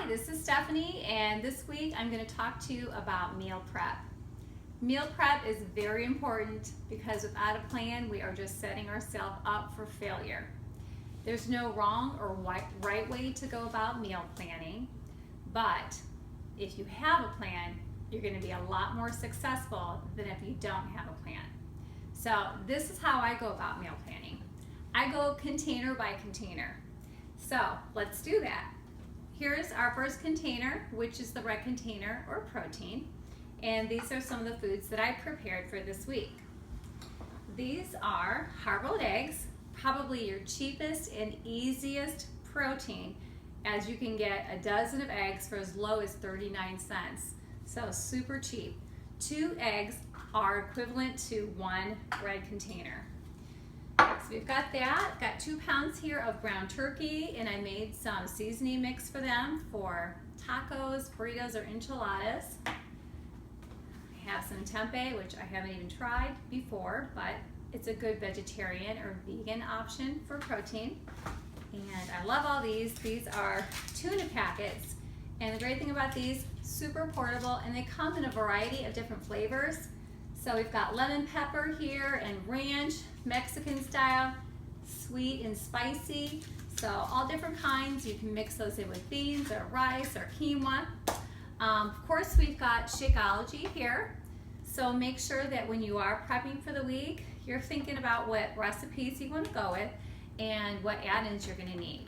this is Stephanie, and this week I'm going to talk to you about meal prep. Meal prep is very important because without a plan, we are just setting ourselves up for failure. There's no wrong or right way to go about meal planning, but if you have a plan, you're going to be a lot more successful than if you don't have a plan. So this is how I go about meal planning. I go container by container. So let's do that. Here's our first container, which is the red container or protein. And these are some of the foods that I prepared for this week. These are hard-boiled eggs, probably your cheapest and easiest protein, as you can get a dozen of eggs for as low as 39 cents. So super cheap. 2 eggs are equivalent to 1 red container. So we've got that. Got 2 pounds here of ground turkey, and I made some seasoning mix for them for tacos, burritos, or enchiladas. I have some tempeh, which I haven't even tried before, but it's a good vegetarian or vegan option for protein. And I love all these. These are tuna packets, and the great thing about these, super portable, and they come in a variety of different flavors. So we've got lemon pepper here and ranch, Mexican style, sweet and spicy. So all different kinds. You can mix those in with beans or rice or quinoa. Of course, we've got Shakeology here. So make sure that when you are prepping for the week, you're thinking about what recipes you want to go with and what add-ins you're going to need.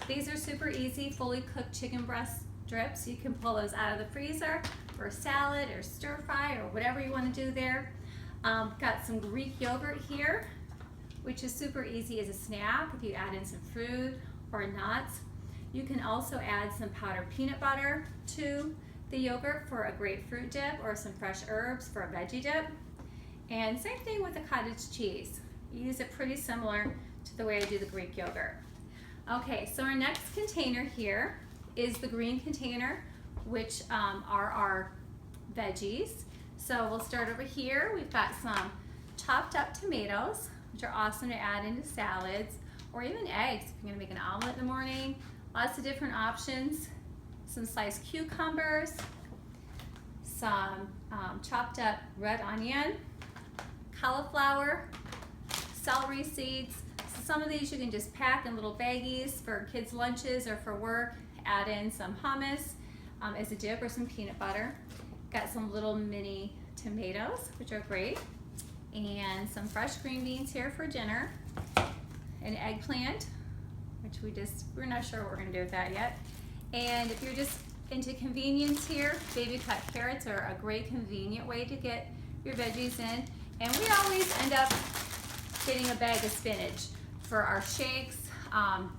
These are super easy, fully cooked chicken breast strips. You can pull those out of the freezer for salad or stir fry or whatever you want to do there. Got some Greek yogurt here, which is super easy as a snack if you add in some fruit or nuts. You can also add some powdered peanut butter to the yogurt for a grapefruit dip or some fresh herbs for a veggie dip. And same thing with the cottage cheese. You use it pretty similar to the way I do the Greek yogurt. Okay, so our next container here is the green container, which are our veggies. So we'll start over here. We've got some chopped up tomatoes, which are awesome to add into salads, or even eggs if you're gonna make an omelet in the morning. Lots of different options. Some sliced cucumbers, some chopped up red onion, cauliflower, celery seeds. So some of these you can just pack in little baggies for kids' lunches or for work. Add in some hummus as a dip or some peanut butter. Got some little mini tomatoes, which are great, and some fresh green beans here for dinner, an eggplant, which we're not sure what we're gonna do with that yet. And if you're just into convenience here, baby cut carrots are a great convenient way to get your veggies in. And we always end up getting a bag of spinach for our shakes,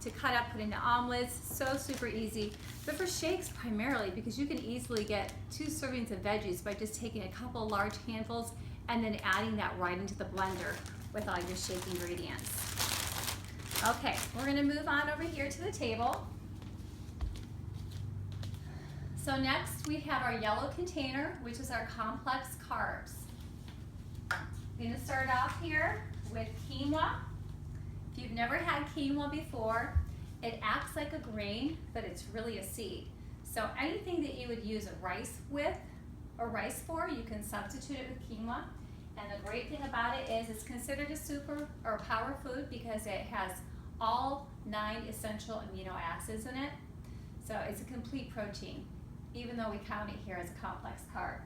to cut up, put into omelets, so super easy. But for shakes primarily, because you can easily get 2 servings of veggies by just taking a couple large handfuls and then adding that right into the blender with all your shake ingredients. Okay, we're gonna move on over here to the table. So next we have our yellow container, which is our complex carbs. I'm gonna start off here with quinoa. If you've never had quinoa before, it acts like a grain, but it's really a seed. So anything that you would use a rice with or rice for, you can substitute it with quinoa. And the great thing about it is it's considered a super or power food because it has all 9 essential amino acids in it. So it's a complete protein, even though we count it here as a complex carb.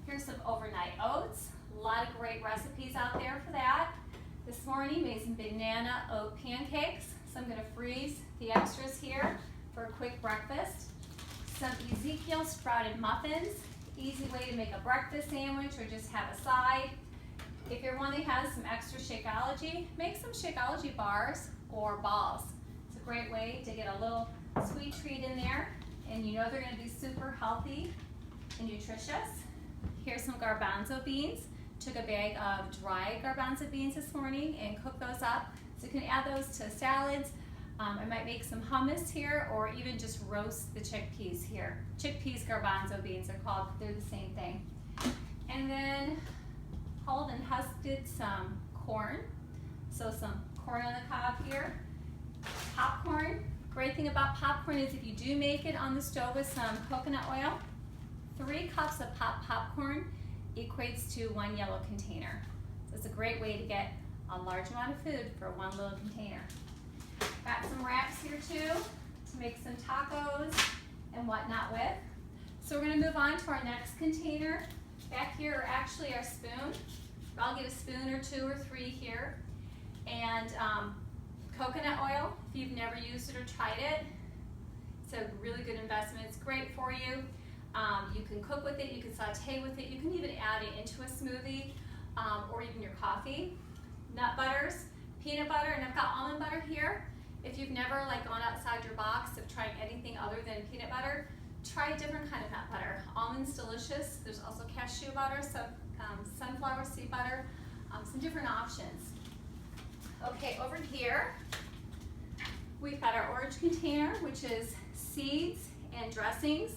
Here's some overnight oats. A lot of great recipes out there for that. This morning made some banana oat pancakes, so I'm going to freeze the extras here for a quick breakfast. Some Ezekiel sprouted muffins, easy way to make a breakfast sandwich or just have a side. If you're one that has some extra Shakeology, make some Shakeology bars or balls. It's a great way to get a little sweet treat in there, and you know they're going to be super healthy and nutritious. Here's some garbanzo beans. Took a bag of dry garbanzo beans this morning and cooked those up. So you can add those to salads. I might make some hummus here or even just roast the chickpeas here. Chickpeas garbanzo beans are called, they're the same thing. And then hulled and husked some corn. So some corn on the cob here. Popcorn, Great thing about popcorn is if you do make it on the stove with some coconut oil, 3 cups of popcorn equates to 1 yellow container. So it's a great way to get a large amount of food for 1 little container. Got some wraps here too to make some tacos and whatnot with. So we're going to move on to our next container. Back here are actually our spoon. I'll get a spoon or 2 or 3 here. And coconut oil, if you've never used it or tried it, it's a really good investment. It's great for you. You can cook with it, you can saute with it, you can even add it into a smoothie or even your coffee. Nut butters, peanut butter, and I've got almond butter here. If you've never gone outside your box of trying anything other than peanut butter, try a different kind of nut butter. Almond's delicious. There's also cashew butter, sunflower seed butter, some different options. Okay, over here, we've got our orange container, which is seeds and dressings.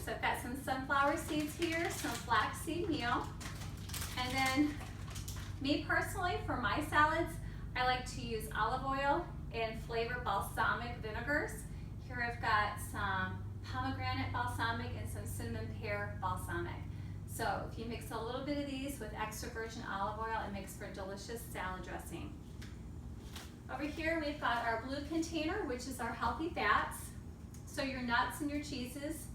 So I've got some sunflower seeds here, some flaxseed meal, and then me personally, for my salads, I like to use olive oil and flavored balsamic vinegars. Here I've got some pomegranate balsamic and some cinnamon pear balsamic. So if you mix a little bit of these with extra virgin olive oil, it makes for a delicious salad dressing. Over here we've got our blue container, which is our healthy fats. So your nuts and your cheeses.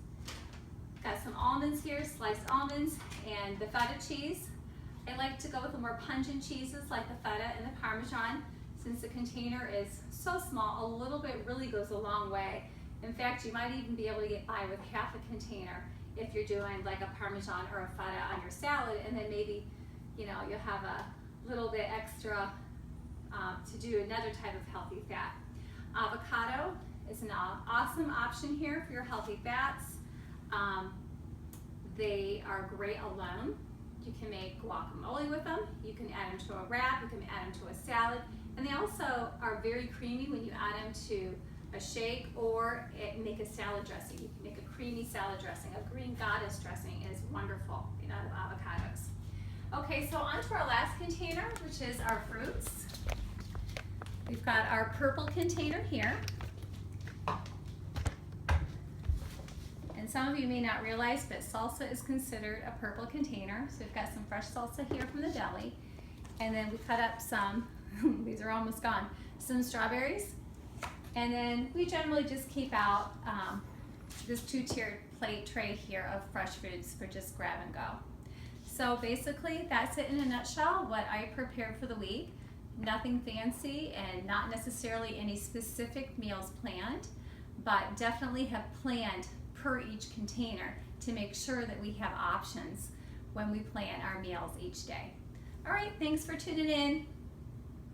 Got some almonds here, sliced almonds, and the feta cheese. I like to go with the more pungent cheeses like the feta and the Parmesan. Since the container is so small, a little bit really goes a long way. In fact, you might even be able to get by with half a container if you're doing like a Parmesan or a feta on your salad, and then maybe you'll have a little bit extra to do another type of healthy fat. Avocado is an awesome option here for your healthy fats. They are great alone. You can make guacamole with them. You can add them to a wrap. You can add them to a salad. And they also are very creamy when you add them to a shake or make a salad dressing. You can make a creamy salad dressing. A green goddess dressing is wonderful out of avocados. Okay, so on to our last container, which is our fruits. We've got our purple container here. And some of you may not realize, but salsa is considered a purple container. So we've got some fresh salsa here from the deli. And then we cut up some, these are almost gone, some strawberries. And then we generally just keep out this 2-tiered plate tray here of fresh foods for just grab and go. So basically that's it in a nutshell, what I prepared for the week. Nothing fancy and not necessarily any specific meals planned, but definitely have planned per each container to make sure that we have options when we plan our meals each day. All right, thanks for tuning in.